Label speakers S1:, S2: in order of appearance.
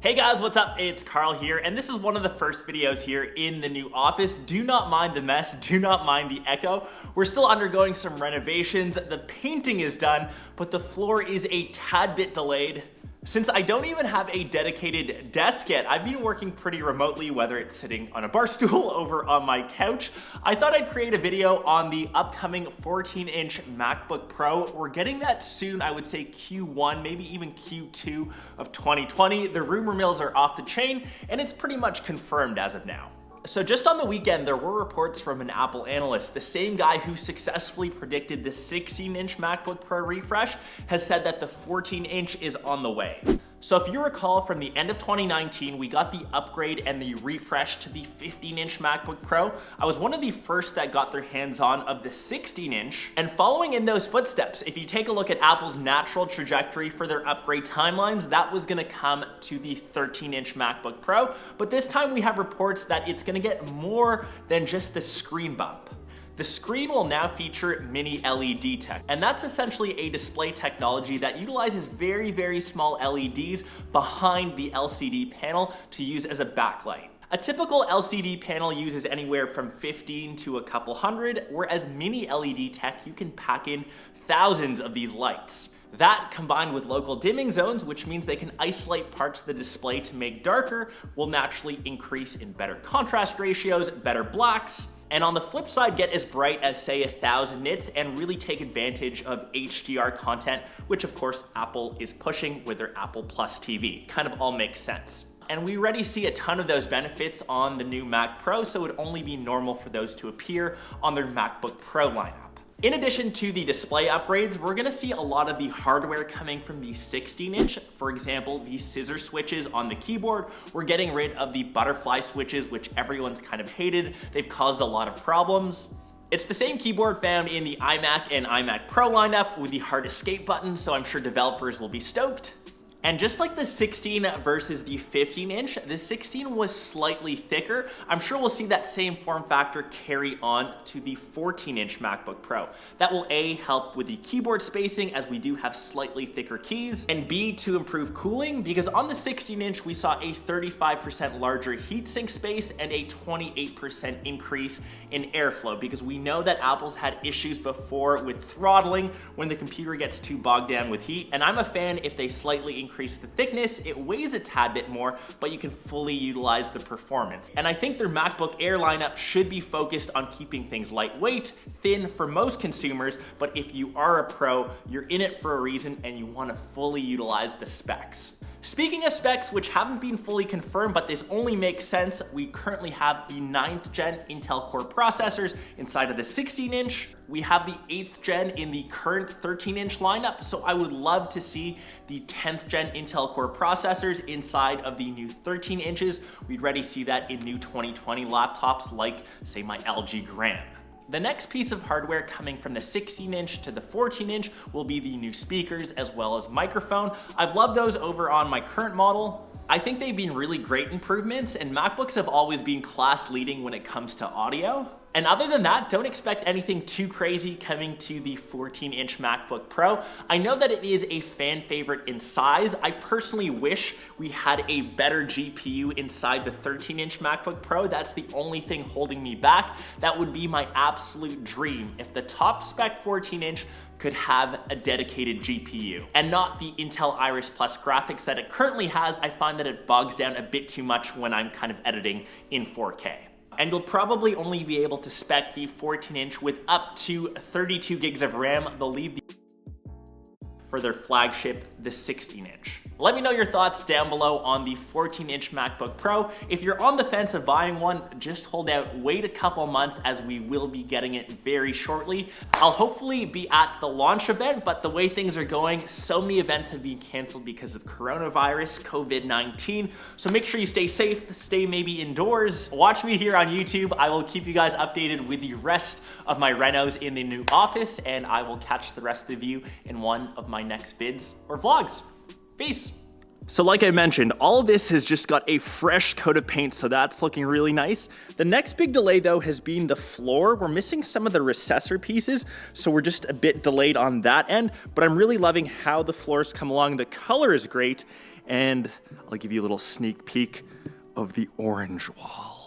S1: Hey guys, what's up? It's Karl here, and this is one of the first videos here in the new office. Do not mind the mess, do not mind the echo. We're still undergoing some renovations. The painting is done, but the floor is a tad bit delayed. Since I don't even have a dedicated desk yet, I've been working pretty remotely, whether it's sitting on a bar stool over on my couch. I thought I'd create a video on the upcoming 14-inch MacBook Pro. We're getting that soon, I would say Q1, maybe even Q2 of 2020. The rumor mills are off the chain, and it's pretty much confirmed as of now. So just on the weekend, there were reports from an Apple analyst, the same guy who successfully predicted the 16-inch MacBook Pro refresh has said that the 14-inch is on the way. So if you recall, from the end of 2019, we got the upgrade and the refresh to the 15-inch MacBook Pro. I was one of the first that got their hands on of the 16-inch. And following in those footsteps, if you take a look at Apple's natural trajectory for their upgrade timelines, that was gonna come to the 13-inch MacBook Pro. But this time we have reports that it's gonna get more than just the screen bump. The screen will now feature mini LED tech, and that's essentially a display technology that utilizes very, very small LEDs behind the LCD panel to use as a backlight. A typical LCD panel uses anywhere from 15 to a couple hundred, whereas mini LED tech, you can pack in thousands of these lights. That, combined with local dimming zones, which means they can isolate parts of the display to make darker, will naturally increase in better contrast ratios, better blacks, and on the flip side, get as bright as, say, 1000 nits and really take advantage of HDR content, which of course Apple is pushing with their Apple Plus TV. Kind of all makes sense. And we already see a ton of those benefits on the new Mac Pro, so it would only be normal for those to appear on their MacBook Pro lineup. In addition to the display upgrades, we're gonna see a lot of the hardware coming from the 16-inch. For example, the scissor switches on the keyboard. We're getting rid of the butterfly switches, which everyone's kind of hated. They've caused a lot of problems. It's the same keyboard found in the iMac and iMac Pro lineup with the hard escape button, so I'm sure developers will be stoked. And just like the 16 versus the 15-inch, the 16 was slightly thicker. I'm sure we'll see that same form factor carry on to the 14-inch MacBook Pro. That will A, help with the keyboard spacing as we do have slightly thicker keys, and B, to improve cooling, because on the 16-inch we saw a 35% larger heatsink space and a 28% increase in airflow, because we know that Apple's had issues before with throttling when the computer gets too bogged down with heat, and I'm a fan if they slightly increase the thickness. It weighs a tad bit more, but you can fully utilize the performance. And I think their MacBook Air lineup should be focused on keeping things lightweight, thin for most consumers, but if you are a pro, you're in it for a reason and you want to fully utilize the specs. Speaking of specs, which haven't been fully confirmed, but this only makes sense, we currently have the 9th gen Intel Core processors inside of the 16-inch. We have the 8th gen in the current 13-inch lineup, so I would love to see the 10th gen Intel Core processors inside of the new 13 inches. We'd already see that in new 2020 laptops like, say, my LG Gram. The next piece of hardware coming from the 16-inch to the 14-inch will be the new speakers as well as microphone. I've loved those over on my current model. I think they've been really great improvements, and MacBooks have always been class leading when it comes to audio. And other than that, don't expect anything too crazy coming to the 14-inch MacBook Pro. I know that it is a fan favorite in size. I personally wish we had a better GPU inside the 13-inch MacBook Pro. That's the only thing holding me back. That would be my absolute dream if the top spec 14-inch could have a dedicated GPU and not the Intel Iris Plus graphics that it currently has. I find that it bogs down a bit too much when I'm kind of editing in 4K. And you'll probably only be able to spec the 14-inch with up to 32 gigs of RAM. They'll leave for their flagship, the 16-inch. Let me know your thoughts down below on the 14-inch MacBook Pro. If you're on the fence of buying one, just hold out, wait a couple months as we will be getting it very shortly. I'll hopefully be at the launch event, but the way things are going, so many events have been canceled because of coronavirus, COVID-19. So make sure you stay safe, stay maybe indoors. Watch me here on YouTube. I will keep you guys updated with the rest of my renos in the new office, and I will catch the rest of you in one of my next vids or vlogs. Peace. So like I mentioned, all of this has just got a fresh coat of paint, so that's looking really nice. The next big delay though has been the floor. We're missing some of the recessor pieces, so we're just a bit delayed on that end, but I'm really loving how the floors come along. The color is great, and I'll give you a little sneak peek of the orange wall.